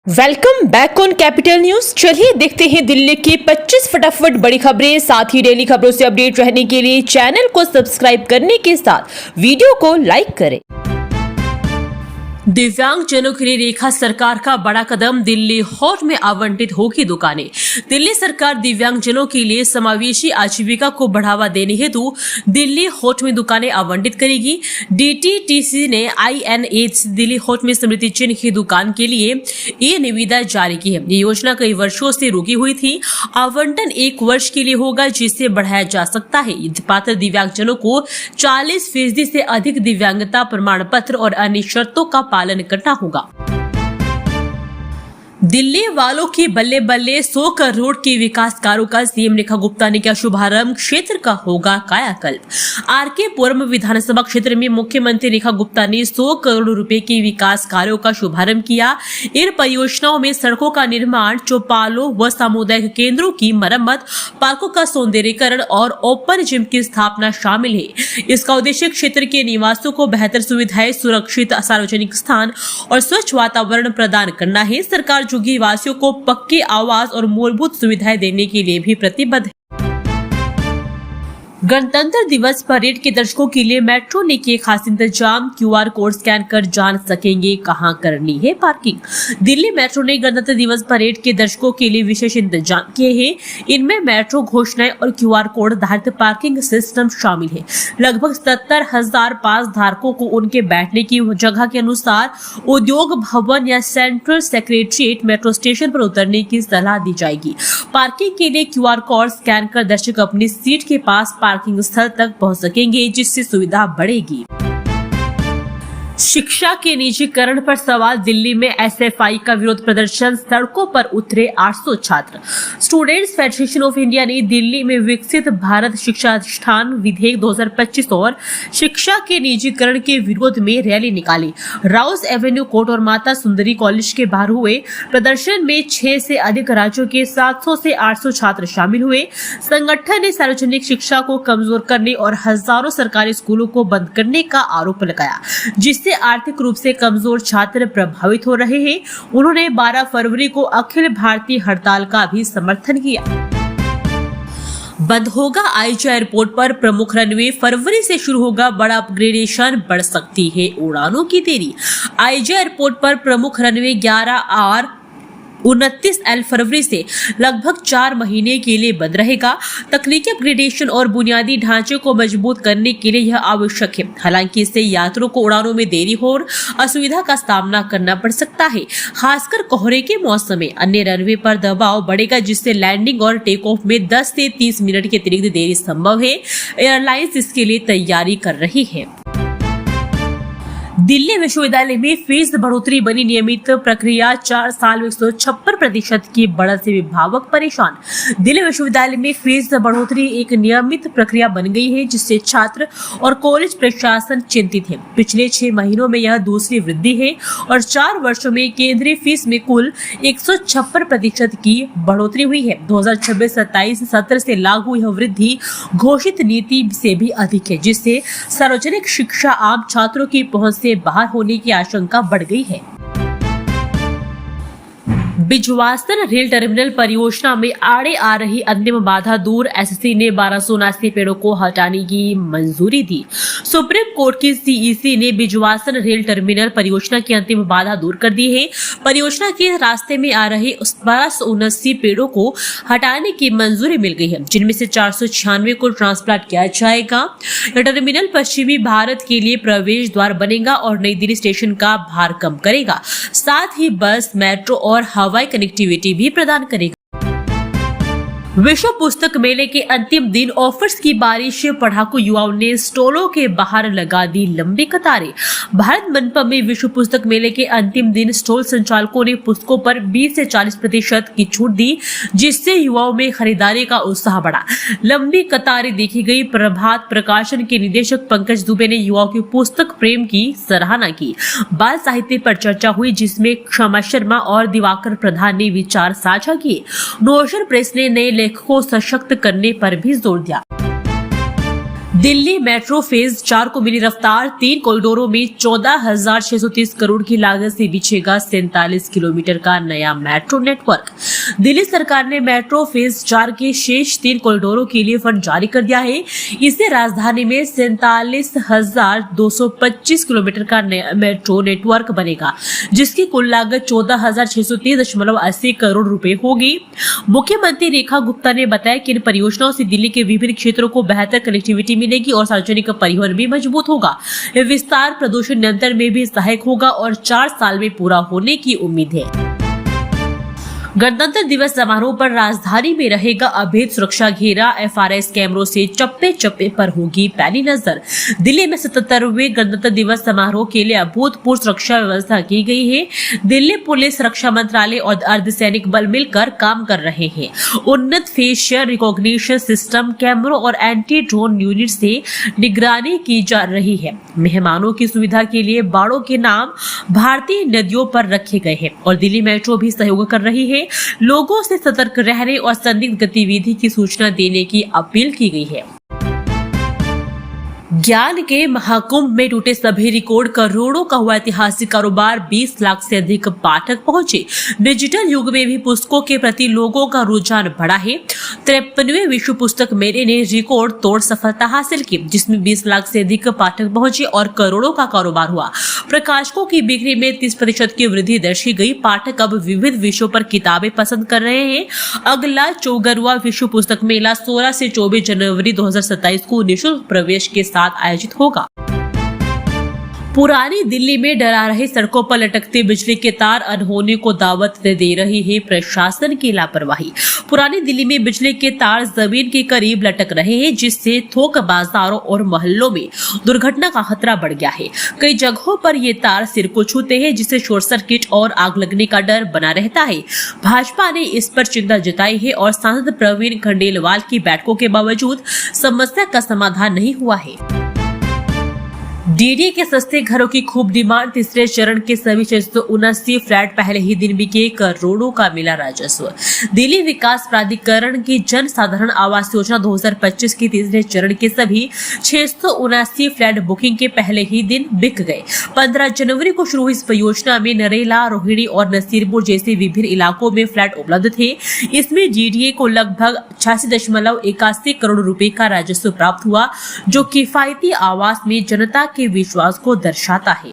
Welcome back on capital news. चलिए देखते हैं दिल्ली की 25 फटाफट बड़ी खबरें। साथ ही डेली खबरों से अपडेट रहने के लिए चैनल को सब्सक्राइब करने के साथ वीडियो को लाइक करें। दिव्यांगजनों के लिए रेखा सरकार का बड़ा कदम, दिल्ली हॉट में आवंटित होगी दुकानें। दिल्ली सरकार दिव्यांगजनों के लिए समावेशी आजीविका को बढ़ावा देने हेतु दिल्ली हॉट में दुकानें आवंटित करेगी। डीटीटीसी ने INA दिल्ली हॉट में स्मृति चिन्ह की दुकान के लिए ये निविदा जारी की है। ये योजना कई वर्षों से रुकी हुई थी। आवंटन 1 वर्ष के लिए होगा, जिसे बढ़ाया जा सकता है। पात्र दिव्यांगजनों को 40% से अधिक दिव्यांगता प्रमाण पत्र और अन्य शर्तों का पालन करना होगा। दिल्ली वालों की बल्ले बल्ले 100 करोड़ के विकास कार्यों का सीएम रेखा गुप्ता ने किया शुभारंभ, क्षेत्र का होगा कायाकल्प। आरके पुरम विधानसभा क्षेत्र में मुख्यमंत्री रेखा गुप्ता ने 100 करोड़ रुपए के विकास कार्यों का शुभारंभ किया। इन परियोजनाओं में सड़कों का निर्माण, चौपालों व सामुदायिक केंद्रों की मरम्मत, पार्कों का सौंदर्यीकरण और ओपन जिम की स्थापना शामिल है। इसका उद्देश्य क्षेत्र के निवासियों को बेहतर सुविधाएं, सुरक्षित सार्वजनिक स्थान और स्वच्छ वातावरण प्रदान करना है। सरकार झुग्गी वासियों को पक्के आवास और मूलभूत सुविधाएं देने के लिए भी प्रतिबद्ध है। गणतंत्र दिवस परेड के दर्शकों के लिए मेट्रो ने किए खास इंतजाम। QR कोड स्कैन कर जान सकेंगे कहां करनी है पार्किंग। दिल्ली मेट्रो ने गणतंत्र दिवस परेड के दर्शकों के लिए विशेष इंतजाम किए हैं। इनमें मेट्रो घोषणाएं और QR कोड आधारित पार्किंग सिस्टम शामिल है। लगभग 77,000 पास धारकों को उनके बैठने की जगह के अनुसार उद्योग भवन या सेंट्रल सेक्रेटरिएट मेट्रो स्टेशन पर उतरने की सलाह दी जाएगी। पार्किंग के लिए QR कोड स्कैन कर दर्शक अपनी सीट के पास पार्किंग स्थल तक पहुंच सकेंगे, जिससे सुविधा बढ़ेगी। शिक्षा के निजीकरण पर सवाल, दिल्ली में SFI का विरोध प्रदर्शन, सड़कों पर उतरे 800 छात्र। स्टूडेंट्स फेडरेशन ऑफ इंडिया ने दिल्ली में विकसित भारत शिक्षा अधिष्ठान विधेयक 2025 और शिक्षा के निजीकरण के विरोध में रैली निकाली। राउस एवेन्यू कोर्ट और माता सुंदरी कॉलेज के बाहर हुए प्रदर्शन में 6 से अधिक राज्यों के 700 से 800 छात्र शामिल हुए। संगठन ने सार्वजनिक शिक्षा को कमजोर करने और हजारों सरकारी स्कूलों को बंद करने का आरोप लगाया, जिससे आर्थिक रूप से कमजोर छात्र प्रभावित हो रहे हैं। उन्होंने 12 फरवरी को अखिल भारतीय हड़ताल का भी समर्थन किया। बंद होगा आईजा एयरपोर्ट पर प्रमुख रनवे, फरवरी से शुरू होगा बड़ा अपग्रेडेशन, बढ़ सकती है उड़ानों की देरी। आईजा एयरपोर्ट पर प्रमुख रनवे 11R 29L फरवरी से लगभग 4 महीने के लिए बंद रहेगा। तकनीकी अपग्रेडेशन और बुनियादी ढांचे को मजबूत करने के लिए यह आवश्यक है। हालांकि इससे यात्रियों को उड़ानों में देरी और असुविधा का सामना करना पड़ सकता है, खासकर कोहरे के मौसम में। अन्य रनवे पर दबाव बढ़ेगा, जिससे लैंडिंग और टेक ऑफ में 10 से 30 मिनट की अतिरिक्त देरी संभव है। एयरलाइंस इसके लिए तैयारी कर रही है। दिल्ली विश्वविद्यालय में फीस बढ़ोतरी बनी नियमित प्रक्रिया, 4 साल में 156% की बढ़त से अभिभावक परेशान। दिल्ली विश्वविद्यालय में फीस बढ़ोतरी एक नियमित प्रक्रिया बन गई है, जिससे छात्र और कॉलेज प्रशासन चिंतित है। पिछले 6 महीनों में यह दूसरी वृद्धि है और 4 वर्षों में केंद्रीय फीस में कुल 156% की बढ़ोतरी हुई है। 2026-27 सत्र से लागू यह वृद्धि घोषित नीति से भी अधिक है, जिससे सार्वजनिक शिक्षा आम छात्रों की पहुंच से बाहर होने की आशंका बढ़ गई है। बिजवासन रेल टर्मिनल परियोजना में आड़े आ रही अंतिम बाधा दूर, एसएससी ने 1279 पेड़ों को हटाने की मंजूरी दी। सुप्रीम कोर्ट की CEC ने बिजवासन रेल टर्मिनल परियोजना की अंतिम बाधा दूर कर दी है। परियोजना के रास्ते में आ रहे 1279 पेड़ों को हटाने की मंजूरी मिल गई है, जिनमें से 496 को ट्रांसप्लांट किया जाएगा। यह टर्मिनल पश्चिमी भारत के लिए प्रवेश द्वार बनेगा और नई दिल्ली स्टेशन का भार कम करेगा। साथ ही बस, मेट्रो और हवाई कनेक्टिविटी भी प्रदान करेगा। विश्व पुस्तक मेले के अंतिम दिन ऑफर्स की बारिश, पढ़ाकू युवाओं ने स्टॉलों के बाहर लगा दी लंबी कतारें। भारत मंडपम में विश्व पुस्तक मेले के अंतिम दिन स्टॉल संचालकों ने पुस्तकों पर 20 से 40% की छूट दी, जिससे युवाओं में खरीदारी का उत्साह बढ़ा। लंबी कतारें देखी गई। प्रभात प्रकाशन के निदेशक पंकज दुबे ने युवाओं की पुस्तक प्रेम की सराहना की। बाल साहित्य पर चर्चा हुई, जिसमें क्षमा शर्मा और दिवाकर प्रधान ने विचार साझा किए। नोशन प्रेस ने नए लेखकों को सशक्त करने पर भी जोर दिया। दिल्ली मेट्रो फेज 4 को मिली रफ्तार। 3 कॉरिडोरों में 14,630 करोड़ की लागत से बिछेगा 47 किलोमीटर का नया मेट्रो नेटवर्क। दिल्ली सरकार ने मेट्रो फेज 4 के शेष 3 कॉरिडोरों के लिए फंड जारी कर दिया है। इससे राजधानी में 47,225 किलोमीटर का नया मेट्रो नेटवर्क बनेगा, जिसकी कुल लागत 14,630.80 करोड़ रुपए होगी। मुख्यमंत्री रेखा गुप्ता ने बताया कि इन परियोजनाओं से दिल्ली के विभिन्न क्षेत्रों को बेहतर कनेक्टिविटी मिलेगी और सार्वजनिक परिवहन भी मजबूत होगा। यह विस्तार प्रदूषण नियंत्रण में भी सहायक होगा और 4 साल में पूरा होने की उम्मीद है। गणतंत्र दिवस समारोह पर राजधानी में रहेगा अभेद सुरक्षा घेरा। FRS कैमरों से चप्पे चप्पे पर होगी पैनी नजर। दिल्ली में 77वें गणतंत्र दिवस समारोह के लिए अभूतपूर्व सुरक्षा व्यवस्था की गई है। दिल्ली पुलिस, रक्षा मंत्रालय और अर्धसैनिक बल मिलकर काम कर रहे हैं। उन्नत फेशियल रिकॉग्निशन सिस्टम, कैमरों और एंटी ड्रोन यूनिट से निगरानी की जा रही है। मेहमानों की सुविधा के लिए बाड़ों के नाम भारतीय नदियों पर रखे गए हैं और दिल्ली मेट्रो भी सहयोग कर रही है। लोगों से सतर्क रहने और संदिग्ध गतिविधि की सूचना देने की अपील की गई है। ज्ञान के महाकुंभ में टूटे सभी रिकॉर्ड, करोड़ों का हुआ ऐतिहासिक कारोबार, 20 लाख से अधिक पाठक पहुंचे। डिजिटल युग में भी पुस्तकों के प्रति लोगों का रुझान बढ़ा है। 53वें विश्व पुस्तक मेले ने रिकॉर्ड तोड़ सफलता हासिल की, जिसमें 20 लाख से अधिक पाठक पहुंचे और करोड़ों का कारोबार हुआ। प्रकाशकों की बिक्री में 30% की वृद्धि दर्शी गई। पाठक अब विविध विषयों पर किताबें पसंद कर रहे हैं। अगला 54वां विश्व पुस्तक मेला 16 से 24 जनवरी 2027 को निःशुल्क प्रवेश के साथ आयोजित होगा। पुरानी दिल्ली में डरा रहे सड़कों पर लटकते बिजली के तार, अनहोनी को दावत दे रही है प्रशासन की लापरवाही। पुरानी दिल्ली में बिजली के तार जमीन के करीब लटक रहे हैं, जिससे थोक बाजारों और मोहल्लों में दुर्घटना का खतरा बढ़ गया है। कई जगहों पर ये तार सिर को छूते हैं, जिससे शॉर्ट सर्किट और आग लगने का डर बना रहता है। भाजपा ने इस पर चिंता जताई है और सांसद प्रवीण खंडेलवाल की बैठकों के बावजूद समस्या का समाधान नहीं हुआ है। डीडीए के सस्ते घरों की खूब डिमांड। तीसरे चरण के सभी 679 फ्लैट पहले ही दिन बिके, करोड़ों का मिला राजस्व। दिल्ली विकास प्राधिकरण की जन साधारण आवास योजना 2025 के तीसरे चरण के सभी 679 फ्लैट बुकिंग के पहले ही दिन बिक गए। 15 जनवरी को शुरू हुई इस परियोजना में नरेला, रोहिणी और नसीरपुर जैसे विभिन्न इलाकों में फ्लैट उपलब्ध थे। इसमें डीडीए को लगभग 86.81 करोड़ रुपए का राजस्व प्राप्त हुआ, जो किफायती आवास में जनता के विश्वास को दर्शाता है।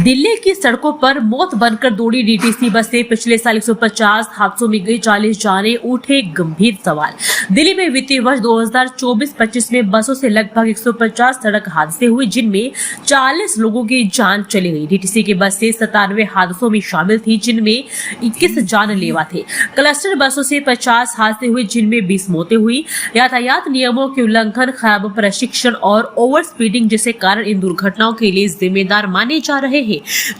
दिल्ली की सड़कों पर मौत बनकर दौड़ी डीटीसी बसें। पिछले साल 150 हादसों में गई 40 जानें, उठे गंभीर सवाल। दिल्ली में वित्तीय वर्ष 2024-25 में बसों से लगभग 150 सड़क हादसे हुए, जिनमें 40 लोगों की जान चली गई। डीटीसी की बसें 97 हादसों में शामिल थी, जिनमें 21 जानलेवा थे। क्लस्टर बसों से 50 हादसे हुए, जिनमें 20 मौतें हुई। यातायात नियमों के उल्लंघन, खराब प्रशिक्षण और ओवर स्पीडिंग जैसे कारण इन दुर्घटनाओं के लिए जिम्मेदार माने जा रहे हैं,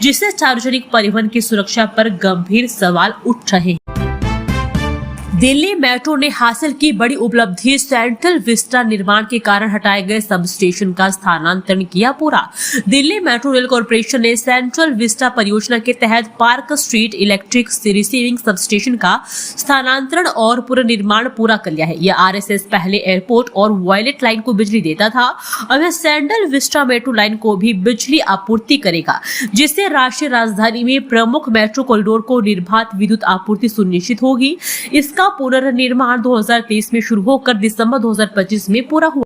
जिससे सार्वजनिक परिवहन की सुरक्षा पर गंभीर सवाल उठ रहे हैं। दिल्ली मेट्रो ने हासिल की बड़ी उपलब्धि। सेंट्रल विस्टा निर्माण के कारण हटाए गए सब स्टेशन का स्थानांतरण किया पूरा। दिल्ली मेट्रो रेल कॉर्पोरेशन ने सेंट्रल विस्टा परियोजना के तहत park street electric receiving sub station का स्थानांतरण और पुनर्निर्माण पूरा कर लिया है। यह RSS पहले एयरपोर्ट और वॉयलेट लाइन को बिजली देता था, अब यह सेंट्रल विस्टा मेट्रो लाइन को भी बिजली आपूर्ति करेगा, जिससे राष्ट्रीय राजधानी में प्रमुख मेट्रो कॉरिडोर को निर्बाध विद्युत आपूर्ति सुनिश्चित होगी। इसका पुनर्निर्माण 2023 में शुरू होकर दिसंबर 2025 में पूरा हुआ।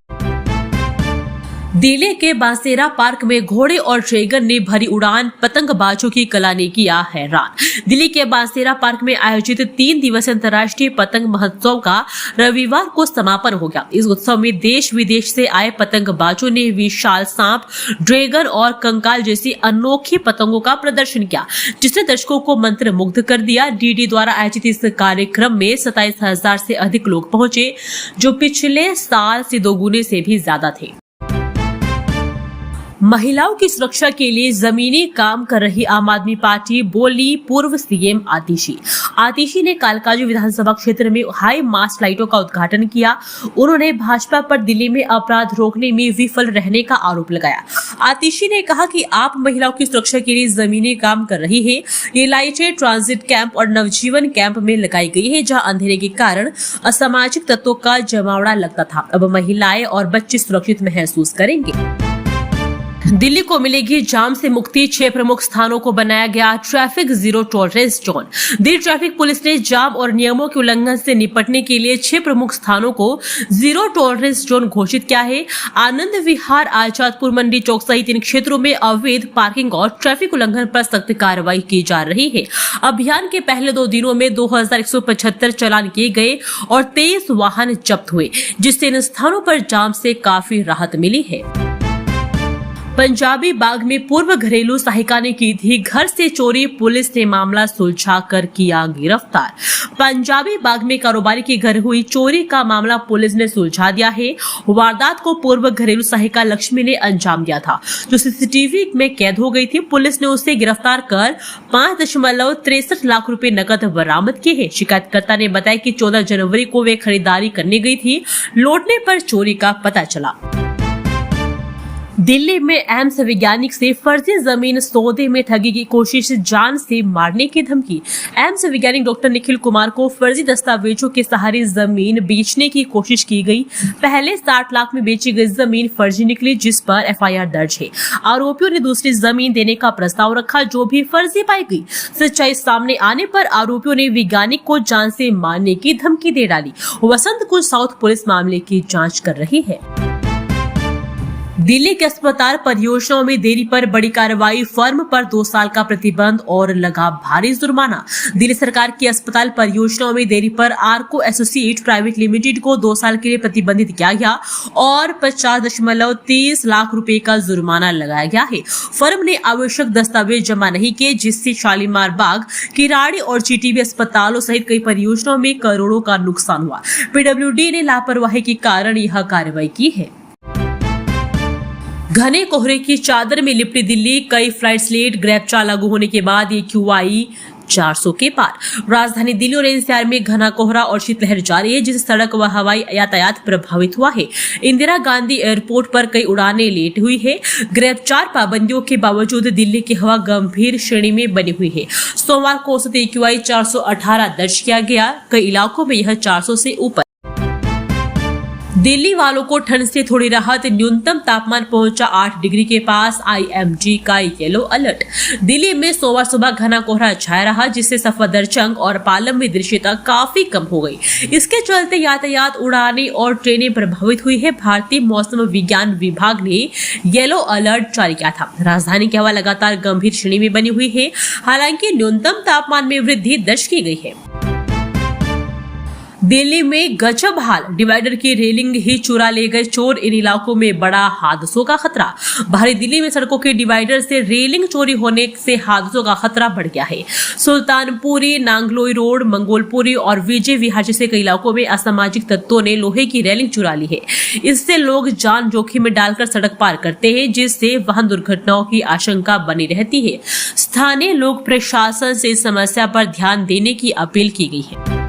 दिल्ली के बांसेरा पार्क में घोड़े और ड्रैगन ने भरी उड़ान, पतंगबाजों की कला ने किया हैरान। दिल्ली के बांसेरा पार्क में आयोजित 3 दिवसीय अंतर्राष्ट्रीय पतंग महोत्सव का रविवार को समापन हो गया। इस उत्सव में देश विदेश से आए पतंगबाजों ने विशाल सांप, ड्रैगन और कंकाल जैसी अनोखी पतंगों का प्रदर्शन किया, जिसने दर्शकों को मंत्रमुग्ध कर दिया। डीडी द्वारा आयोजित इस कार्यक्रम में 27,000 से अधिक लोग पहुंचे, जो पिछले साल से 2 गुने से भी ज्यादा थे। महिलाओं की सुरक्षा के लिए जमीनी काम कर रही आम आदमी पार्टी बोली पूर्व सीएम आतिशी ने कालकाजी विधानसभा क्षेत्र में हाई मास्ट लाइटों का उद्घाटन किया। उन्होंने भाजपा पर दिल्ली में अपराध रोकने में विफल रहने का आरोप लगाया। आतिशी ने कहा कि आप महिलाओं की सुरक्षा के लिए जमीनी काम कर रही है। ये लाइटें ट्रांजिट कैंप और नवजीवन कैंप में लगाई गई है, जहां अंधेरे के कारण असामाजिक तत्वों का जमावड़ा लगता था। अब महिलाएं और बच्चे सुरक्षित महसूस करेंगे। दिल्ली को मिलेगी जाम से मुक्ति, 6 प्रमुख स्थानों को बनाया गया traffic zero tolerance zone. Delhi traffic police ने जाम और नियमों के उल्लंघन से निपटने के लिए 6 प्रमुख स्थानों को जीरो टॉलरेंस जोन घोषित किया है। आनंद विहार, आजादपुर मंडी चौक सहित इन क्षेत्रों में अवैध पार्किंग और ट्रैफिक उल्लंघन पर सख्त कार्रवाई की जा रही है। अभियान के पहले 2 दिनों में 2175 चालान किए गए और 23 वाहन जब्त हुए, जिससे इन स्थानों पर जाम से काफी राहत मिली है। पंजाबी बाग में पूर्व घरेलू सहायिका ने की थी घर से चोरी, पुलिस ने मामला सुलझाकर किया गिरफ्तार। पंजाबी बाग में कारोबारी के घर हुई चोरी का मामला पुलिस ने सुलझा दिया है। वारदात को पूर्व घरेलू सहायिका लक्ष्मी ने अंजाम दिया था, जो सीसीटीवी में कैद हो गई थी। पुलिस ने उसे गिरफ्तार कर 5.63 लाख रुपए नकद बरामद किए हैं। शिकायतकर्ता ने बताया कि 14 जनवरी को वे खरीदारी करने गई थी। लौटने पर चोरी का पता चला। दिल्ली में एम्स वैज्ञानिक से फर्जी जमीन सौदे में ठगी की कोशिश, जान से मारने की धमकी। एम्स वैज्ञानिक डॉक्टर निखिल कुमार को फर्जी दस्तावेजों के सहारे जमीन बेचने की कोशिश की गई। पहले 60 लाख में बेची गई जमीन फर्जी निकली, जिस पर एफआईआर दर्ज है। आरोपियों ने दूसरी जमीन देने का प्रस्ताव रखा, जो भी फर्जी पाई गई। सच्चाई सामने आने पर आरोपियों ने वैज्ञानिक को जान से मारने की धमकी दे डाली। वसंतकुंज साउथ पुलिस मामले की जाँच कर रही है। दिल्ली के अस्पताल परियोजनाओं में देरी पर बड़ी कार्रवाई, फर्म पर 2 साल का प्रतिबंध और लगा भारी जुर्माना। दिल्ली सरकार की अस्पताल परियोजनाओं में देरी पर आर्को एसोसिएट प्राइवेट लिमिटेड को 2 साल के लिए प्रतिबंधित किया गया और 50.30 लाख रुपए का जुर्माना लगाया गया है। फर्म ने आवश्यक दस्तावेज जमा नहीं किए, जिससे शालीमार बाग, किराड़ी और जीटीबी अस्पतालों सहित कई परियोजनाओं में करोड़ों का नुकसान हुआ। पीडब्ल्यूडी ने लापरवाही के कारण यह कार्रवाई की है। घने कोहरे की चादर में लिपटी दिल्ली, कई फ्लाइट्स लेट, ग्रैब 4 लागू होने के बाद ये QI 400 के पार। राजधानी दिल्ली और एनसीआर में घना कोहरा और शीतलहर जारी है, जिससे सड़क व हवाई यातायात प्रभावित हुआ है। इंदिरा गांधी एयरपोर्ट पर कई उड़ानें लेट हुई है। ग्रैब 4 पाबंदियों के बावजूद दिल्ली की हवा गंभीर श्रेणी में बनी हुई है। सोमवार को औसत AQI 418 दर्ज किया गया। कई इलाकों में यह 400 से ऊपर। दिल्ली वालों को ठंड से थोड़ी राहत, न्यूनतम तापमान पहुंचा 8 डिग्री के पास। IMD का येलो अलर्ट। दिल्ली में सोमवार सुबह घना कोहरा छाया रहा, जिससे सफदरजंग और पालम में दृश्यता काफी कम हो गई। इसके चलते यातायात, उड़ानें और ट्रेनें प्रभावित हुई है। भारतीय मौसम विज्ञान विभाग ने येलो अलर्ट जारी किया था। राजधानी की हवा लगातार गंभीर श्रेणी में बनी हुई है, हालांकि न्यूनतम तापमान में वृद्धि दर्ज की गई है। दिल्ली में गजब हाल, डिवाइडर की रेलिंग ही चुरा ले गए चोर, इन इलाकों में बड़ा हादसों का खतरा। बाहरी दिल्ली में सड़कों के डिवाइडर से रेलिंग चोरी होने से हादसों का खतरा बढ़ गया है। सुल्तानपुरी, नांगलोई रोड, मंगोलपुरी और विजय विहार जैसे कई इलाकों में असामाजिक तत्वों ने लोहे की रेलिंग चुरा ली है। इससे लोग जान जोखिम में डालकर सड़क पार करते हैं, जिससे वाहन दुर्घटनाओं की आशंका बनी रहती है। स्थानीय लोग प्रशासन से इस समस्या पर ध्यान देने की अपील की गई है।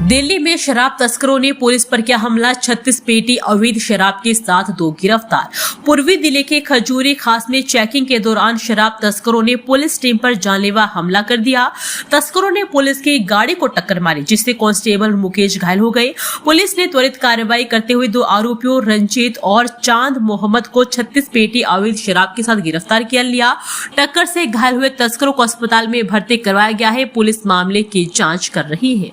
दिल्ली में शराब तस्करों ने पुलिस पर किया हमला, 36 पेटी अवैध शराब के साथ 2 गिरफ्तार। पूर्वी दिल्ली के खजूरी खास में चेकिंग के दौरान शराब तस्करों ने पुलिस टीम पर जानलेवा हमला कर दिया। तस्करों ने पुलिस की गाड़ी को टक्कर मारी, जिससे कांस्टेबल मुकेश घायल हो गए। पुलिस ने त्वरित कार्रवाई करते हुए 2 आरोपियों रंजीत और चांद मोहम्मद को 36 पेटी अवैध शराब के साथ गिरफ्तार किया लिया। टक्कर से घायल हुए तस्करों को अस्पताल में भर्ती करवाया गया है। पुलिस मामले की जाँच कर रही है।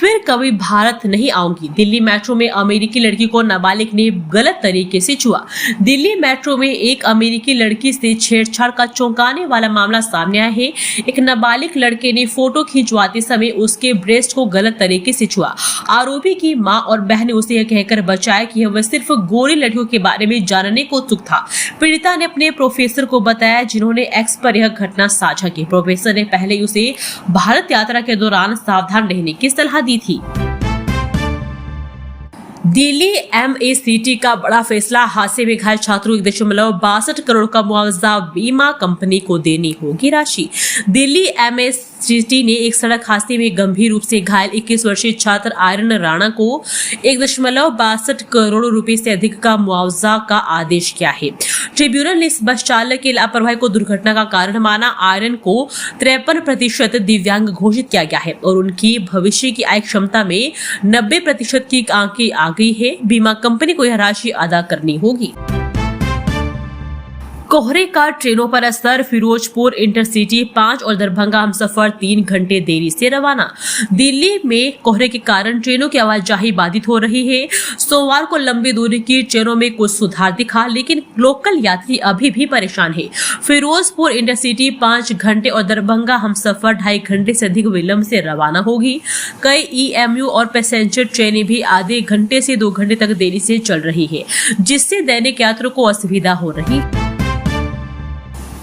फिर कभी भारत नहीं आऊंगी, दिल्ली मेट्रो में अमेरिकी लड़की को नाबालिग ने गलत तरीके से छुआ। दिल्ली मेट्रो में एक अमेरिकी लड़की से छेड़छाड़ का चौंकाने वाला मामला सामने आया है। एक नाबालिग लड़के ने फोटो खिंचवाते समय उसके ब्रेस्ट को गलत तरीके से छुआ। आरोपी की मां और बहन ने उसे यह कहकर बचाया कि वह सिर्फ गोरी लड़कियों के बारे में जानने को उत्सुक था। पीड़िता ने अपने प्रोफेसर को बताया, जिन्होंने एक्स पर यह घटना साझा की। प्रोफेसर ने पहले उसे भारत यात्रा के दौरान सावधान रहने की सलाह दी थी। दिल्ली MACT का बड़ा फैसला, हादसे में घायल छात्रों 1.62 करोड़ का मुआवजा बीमा कंपनी को देनी होगी राशि। दिल्ली MACT ने एक सड़क हादसे में गंभीर रूप से घायल 21 वर्षीय छात्र आर्यन राणा को 1.62 करोड़ रुपए से अधिक का मुआवजा का आदेश किया है। ट्रिब्यूनल ने इस बस चालक की लापरवाही को दुर्घटना का कारण माना। आर्यन को 53% दिव्यांग घोषित किया गया है और उनकी भविष्य की आय क्षमता में 90% की आंखें आ गई है। बीमा कंपनी को यह राशि अदा करनी होगी। कोहरे का ट्रेनों पर असर, फिरोजपुर इंटरसिटी 5 और दरभंगा हमसफर 3 घंटे देरी से रवाना। दिल्ली में कोहरे के कारण ट्रेनों की आवाजाही बाधित हो रही है। सोमवार को लंबी दूरी की ट्रेनों में कुछ सुधार दिखा, लेकिन लोकल यात्री अभी भी परेशान है। फिरोजपुर इंटरसिटी 5 घंटे और दरभंगा हमसफर 2.5 घंटे से अधिक विलंब से रवाना होगी। कई EMU और पैसेंजर ट्रेनें भी आधे घंटे से 2 घंटे तक देरी से चल रही है, जिससे दैनिक यात्रियों को असुविधा हो रही है।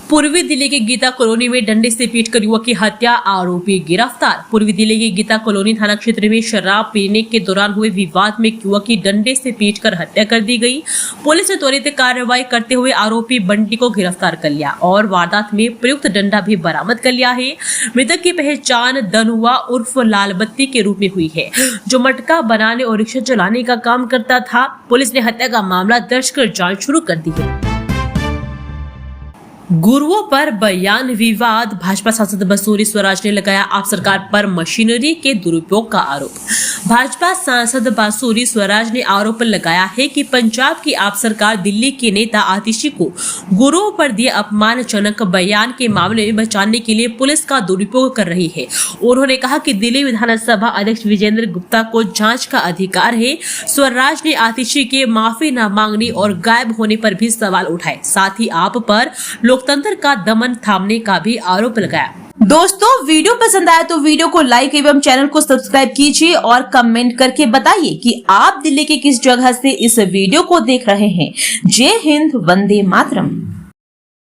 पूर्वी दिल्ली के गीता कॉलोनी में डंडे से पीटकर युवक की हत्या, आरोपी गिरफ्तार। पूर्वी दिल्ली के गीता कॉलोनी थाना क्षेत्र में शराब पीने के दौरान हुए विवाद में युवक की डंडे से पीटकर हत्या कर दी गई। पुलिस ने त्वरित कार्रवाई करते हुए आरोपी बंटी को गिरफ्तार कर लिया और वारदात में प्रयुक्त डंडा भी बरामद कर लिया है। मृतक की पहचान दनुआ उर्फ लालबत्ती के रूप में हुई है, जो मटका बनाने और रिक्शा चलाने का काम करता था। पुलिस ने हत्या का मामला दर्ज कर जाँच शुरू कर दी है। गुरुओं पर बयान विवाद, भाजपा सांसद बसूरी स्वराज ने लगाया आप सरकार पर मशीनरी के दुरुपयोग का आरोप। भाजपा सांसद बासुरी स्वराज ने आरोप लगाया है कि पंजाब की आप सरकार दिल्ली के नेता आतिशी को गुरुओं पर दिए अपमानजनक बयान के मामले में बचाने के लिए पुलिस का दुरुपयोग कर रही है। उन्होंने कहा कि दिल्ली विधानसभा अध्यक्ष विजेंद्र गुप्ता को जांच का अधिकार है। स्वराज ने आतिशी के माफी न मांगने और गायब होने पर भी सवाल उठाए, साथ ही आप पर लोकतंत्र का दमन थामने का भी आरोप लगाया। दोस्तों, वीडियो पसंद आया तो वीडियो को लाइक एवं चैनल को सब्सक्राइब कीजिए और कमेंट करके बताइए कि आप दिल्ली के किस जगह से इस वीडियो को देख रहे हैं। जय हिंद, वंदे मातरम।